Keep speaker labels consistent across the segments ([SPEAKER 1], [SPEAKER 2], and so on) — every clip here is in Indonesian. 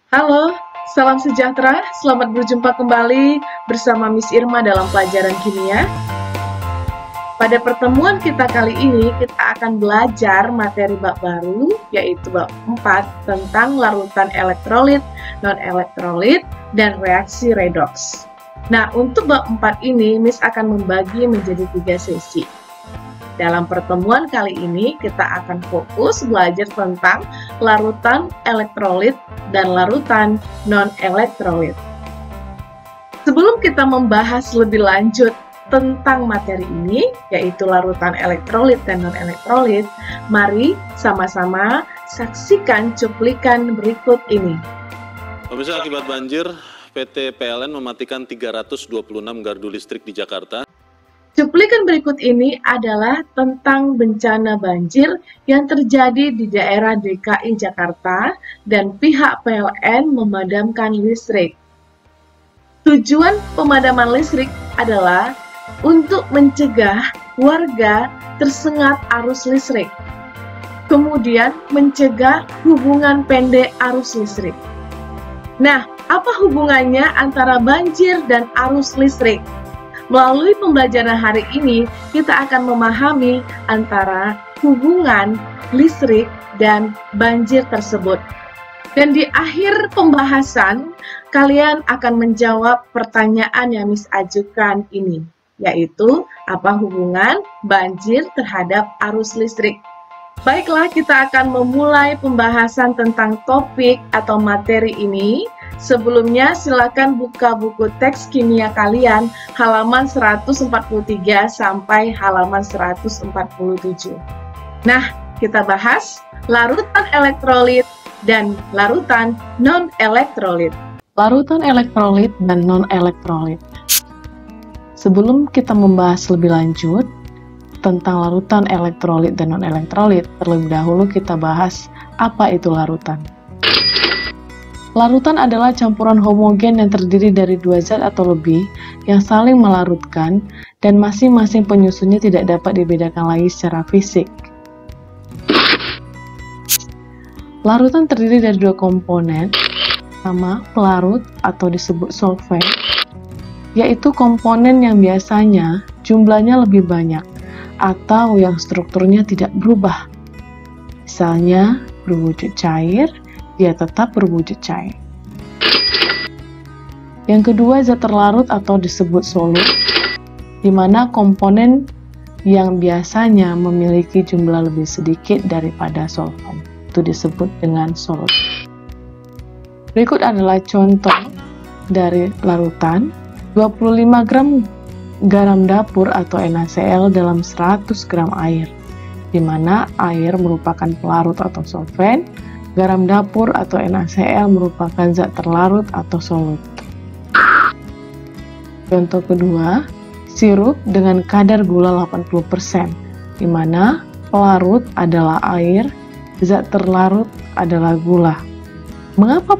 [SPEAKER 1] Halo, salam sejahtera. Selamat berjumpa kembali bersama Miss Irma dalam pelajaran kimia. Pada pertemuan kita kali ini, kita akan belajar materi bab baru, yaitu bab 4 tentang larutan elektrolit, non-elektrolit, dan reaksi redoks. Nah, untuk bab 4 ini, Miss akan membagi menjadi 3 sesi. Dalam pertemuan kali ini, kita akan fokus belajar tentang larutan elektrolit dan larutan non-elektrolit. Sebelum kita membahas lebih lanjut tentang materi ini, yaitu larutan elektrolit dan non-elektrolit, mari sama-sama saksikan cuplikan berikut ini.
[SPEAKER 2] Pemirsa, akibat banjir, PT PLN mematikan 326 gardu listrik di Jakarta.
[SPEAKER 1] Cuplikan berikut ini adalah tentang bencana banjir yang terjadi di daerah DKI Jakarta dan pihak PLN memadamkan listrik. Tujuan pemadaman listrik adalah untuk mencegah warga tersengat arus listrik, kemudian mencegah hubungan pendek arus listrik. Nah, apa hubungannya antara banjir dan arus listrik? Melalui pembelajaran hari ini, kita akan memahami antara hubungan listrik dan banjir tersebut. Dan di akhir pembahasan, kalian akan menjawab pertanyaan yang Miss ajukan ini, yaitu apa hubungan banjir terhadap arus listrik. Baiklah, kita akan memulai pembahasan tentang topik atau materi ini. Sebelumnya, silakan buka buku teks kimia kalian halaman 143 sampai halaman 147. Nah, kita bahas larutan elektrolit dan larutan non-elektrolit. Larutan elektrolit dan non-elektrolit. Sebelum kita membahas lebih lanjut tentang larutan elektrolit dan non-elektrolit, terlebih dahulu kita bahas apa itu larutan. Larutan adalah campuran homogen yang terdiri dari dua zat atau lebih yang saling melarutkan dan masing-masing penyusunnya tidak dapat dibedakan lagi secara fisik. Larutan terdiri dari dua komponen, pertama pelarut atau disebut solvent, yaitu komponen yang biasanya jumlahnya lebih banyak atau yang strukturnya tidak berubah. Misalnya berwujud cair, dia tetap berwujud cair. Yang kedua, zat terlarut atau disebut solut, di mana komponen yang biasanya memiliki jumlah lebih sedikit daripada solvent, itu disebut dengan solut. Berikut adalah contoh dari larutan. 25 gram garam dapur atau NaCl dalam 100 gram air, di mana air merupakan pelarut atau solvent, garam dapur atau NaCl merupakan zat terlarut atau solut. Contoh kedua, sirup dengan kadar gula 80%, di mana pelarut adalah air, zat terlarut adalah gula. Mengapa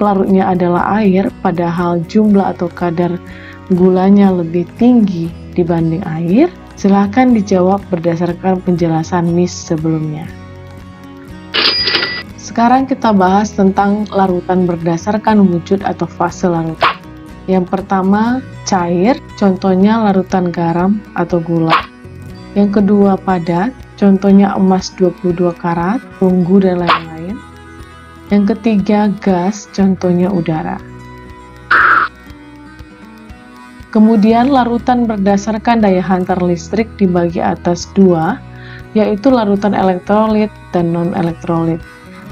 [SPEAKER 1] pelarutnya adalah air, padahal jumlah atau kadar gulanya lebih tinggi dibanding air? Silakan dijawab berdasarkan penjelasan Miss sebelumnya. Sekarang kita bahas tentang larutan berdasarkan wujud atau fase larutan. Yang pertama, cair, contohnya larutan garam atau gula. Yang kedua, padat, contohnya emas 22 karat, perunggu, dan lain-lain. Yang ketiga, gas, contohnya udara. Kemudian, larutan berdasarkan daya hantar listrik dibagi atas dua, yaitu larutan elektrolit dan non-elektrolit.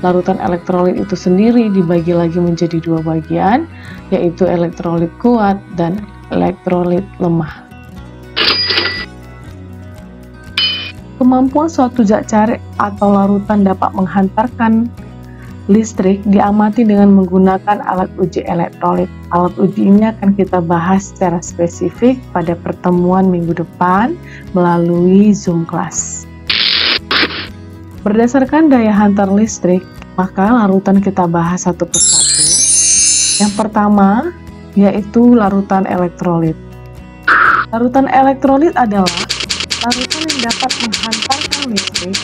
[SPEAKER 1] Larutan elektrolit itu sendiri dibagi lagi menjadi dua bagian, yaitu elektrolit kuat dan elektrolit lemah. Kemampuan suatu zat cair atau larutan dapat menghantarkan listrik diamati dengan menggunakan alat uji elektrolit. Alat uji ini akan kita bahas secara spesifik pada pertemuan minggu depan melalui Zoom class. Berdasarkan daya hantar listrik, maka larutan kita bahas satu persatu. Yang pertama, yaitu larutan elektrolit. Larutan elektrolit adalah larutan yang dapat menghantarkan listrik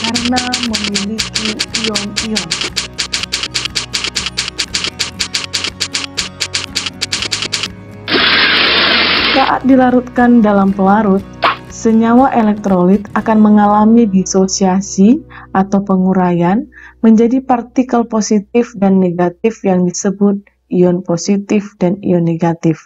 [SPEAKER 1] karena memiliki ion-ion. Saat dilarutkan dalam pelarut, senyawa elektrolit akan mengalami disosiasi atau penguraian menjadi partikel positif dan negatif yang disebut ion positif dan ion negatif.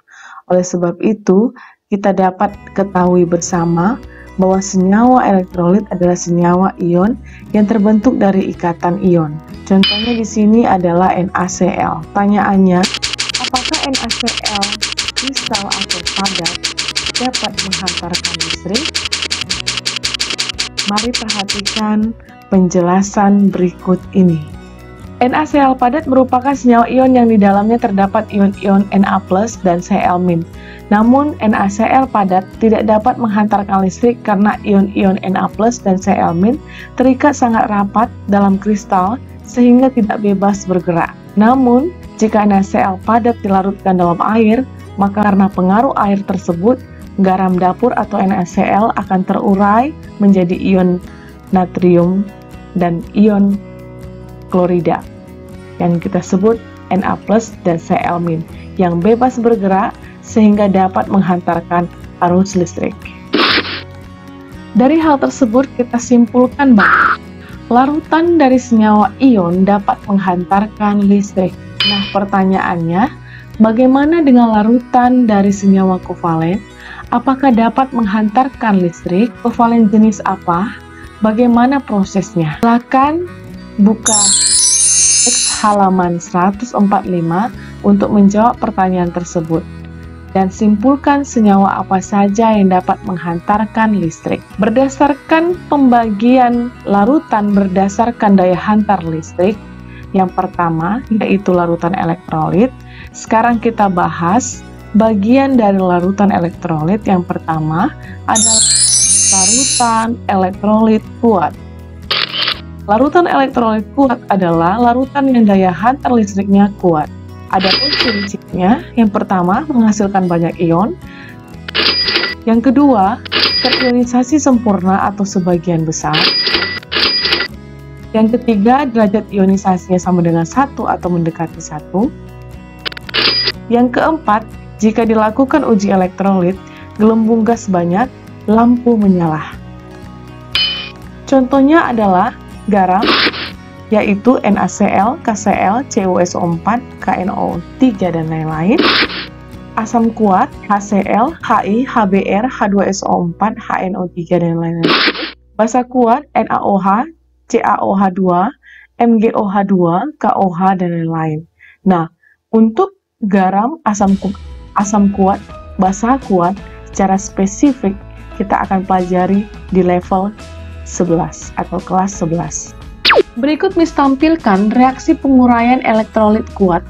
[SPEAKER 1] Oleh sebab itu, kita dapat ketahui bersama bahwa senyawa elektrolit adalah senyawa ion yang terbentuk dari ikatan ion. Contohnya di sini adalah NaCl. Pertanyaannya, apakah NaCl kristal atau padat dapat menghantarkan listrik? Mari perhatikan penjelasan berikut ini. NaCl padat merupakan senyawa ion yang di dalamnya terdapat ion-ion Na+ dan Cl-. Namun, NaCl padat tidak dapat menghantarkan listrik karena ion-ion Na+ dan Cl- terikat sangat rapat dalam kristal sehingga tidak bebas bergerak. Namun, jika NaCl padat dilarutkan dalam air, maka karena pengaruh air tersebut, garam dapur atau NaCl akan terurai menjadi ion natrium dan ion klorida yang kita sebut Na+ dan Cl- yang bebas bergerak sehingga dapat menghantarkan arus listrik. Dari hal tersebut kita simpulkan bahwa larutan dari senyawa ion dapat menghantarkan listrik. Nah, pertanyaannya, bagaimana dengan larutan dari senyawa kovalen? Apakah dapat menghantarkan listrik? Kovalen jenis apa? Bagaimana prosesnya? Silakan buka halaman 145 untuk menjawab pertanyaan tersebut dan simpulkan senyawa apa saja yang dapat menghantarkan listrik. Berdasarkan pembagian larutan berdasarkan daya hantar listrik, yang pertama yaitu larutan elektrolit. Sekarang kita bahas bagian dari larutan elektrolit. Yang pertama adalah larutan elektrolit kuat. Larutan elektrolit kuat adalah larutan yang daya hantar listriknya kuat. Adapun ciri-cirinya, yang pertama menghasilkan banyak ion, yang kedua terionisasi sempurna atau sebagian besar, yang ketiga derajat ionisasinya sama dengan 1 atau mendekati 1, yang keempat jika dilakukan uji elektrolit, gelembung gas banyak, lampu menyala. Contohnya adalah garam, yaitu NaCl, KCl, CuSO4, KNO3, dan lain-lain. Asam kuat, HCl, Hi, HBr, H2SO4, HNO3, dan lain-lain. Basa kuat, NaOH, CaOH2, MgOH2, KOH, dan lain-lain. Nah, untuk garam, asam kuat, basa kuat, secara spesifik kita akan pelajari di level 11 atau kelas 11. Berikut Miss tampilkan reaksi penguraian elektrolit kuat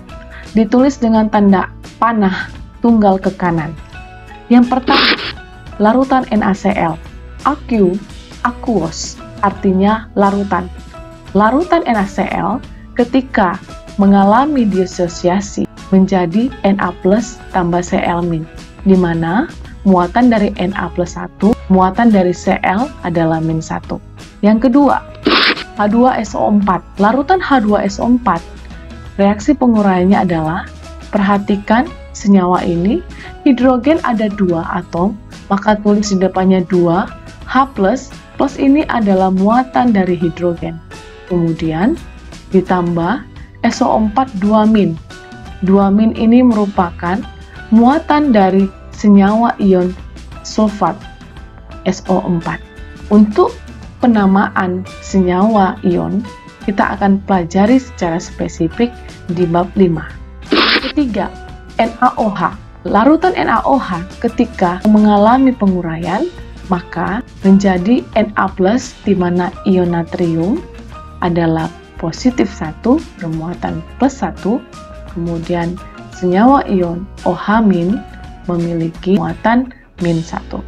[SPEAKER 1] ditulis dengan tanda panah tunggal ke kanan. Yang pertama, larutan NaCl, aqueous, artinya larutan. Larutan NaCl ketika mengalami disosiasi menjadi Na+ tambah Cl-, di mana muatan dari Na+1, muatan dari Cl adalah -1. Yang kedua, H2SO4. Larutan H2SO4, reaksi penguraiannya adalah, perhatikan senyawa ini, hidrogen ada 2 atom, maka tulis di depannya 2, H+, plus ini adalah muatan dari hidrogen. Kemudian ditambah SO4 2-. 2- ini merupakan muatan dari senyawa ion sulfat SO4. Untuk penamaan senyawa ion, kita akan pelajari secara spesifik di bab 5. Ketiga, NaOH. Larutan NaOH ketika mengalami penguraian, maka menjadi Na+, di mana ion natrium adalah positif 1, bermuatan +1, kemudian senyawa ion OH- memiliki muatan -1.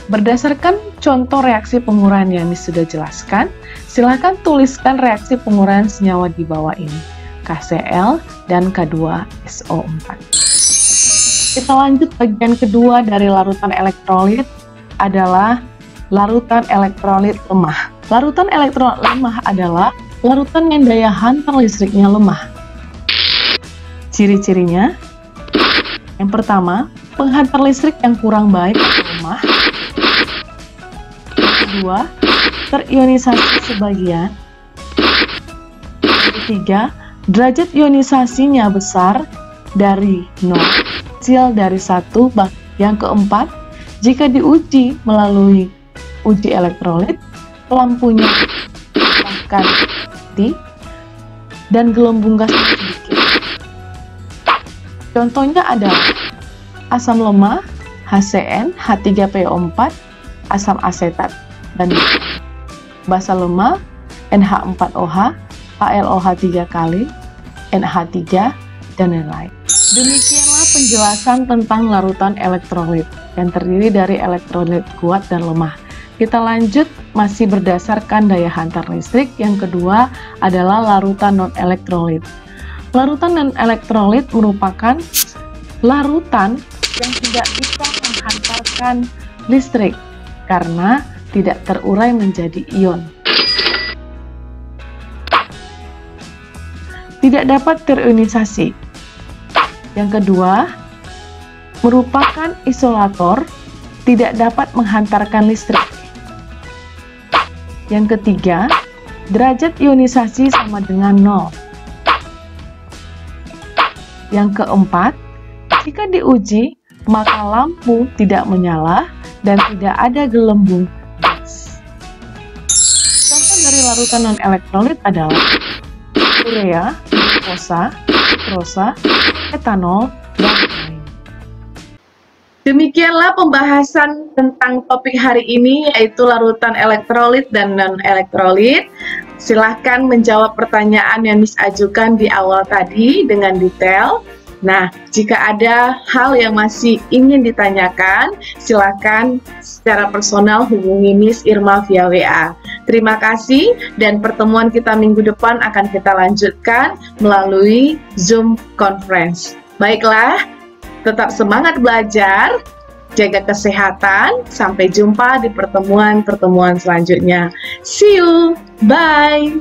[SPEAKER 1] Berdasarkan contoh reaksi penguraian yang sudah jelaskan, silakan tuliskan reaksi penguraian senyawa di bawah ini, KCl dan K2SO4. Kita lanjut bagian kedua dari larutan elektrolit adalah larutan elektrolit lemah. Larutan elektrolit lemah adalah larutan yang daya hantar listriknya lemah. Ciri-cirinya, yang pertama, penghantar listrik yang kurang baik atau lemah. Yang kedua, terionisasi sebagian. Yang ketiga, derajat ionisasinya besar dari 0, kecil dari 1. Yang keempat, jika diuji melalui uji elektrolit, lampunya bahkan mati dan gelembung gasnya sedikit. Contohnya adalah asam lemah, HCN, H3PO4, asam asetat, dan basa lemah, NH4OH, HLOH 3 kali, NH3, dan lain-lain. Demikianlah penjelasan tentang larutan elektrolit yang terdiri dari elektrolit kuat dan lemah. Kita lanjut masih berdasarkan daya hantar listrik. Yang kedua adalah larutan non-elektrolit. Larutan non-elektrolit merupakan larutan yang tidak bisa menghantarkan listrik karena tidak terurai menjadi ion. Tidak dapat terionisasi. Yang kedua, merupakan isolator, tidak dapat menghantarkan listrik. Yang ketiga, derajat ionisasi sama dengan 0. Yang keempat, jika diuji, maka lampu tidak menyala dan tidak ada gelembung gas. Contoh dari larutan non-elektrolit adalah urea, glukosa, sukrosa, etanol, dan lain. Demikianlah pembahasan tentang topik hari ini, yaitu larutan elektrolit dan non-elektrolit. Silahkan menjawab pertanyaan yang Miss ajukan di awal tadi dengan detail. Nah, jika ada hal yang masih ingin ditanyakan, silahkan secara personal hubungi Miss Irma via WA. Terima kasih, dan pertemuan kita minggu depan akan kita lanjutkan melalui Zoom Conference. Baiklah, tetap semangat belajar, jaga kesehatan, sampai jumpa di pertemuan-pertemuan selanjutnya. See you, bye!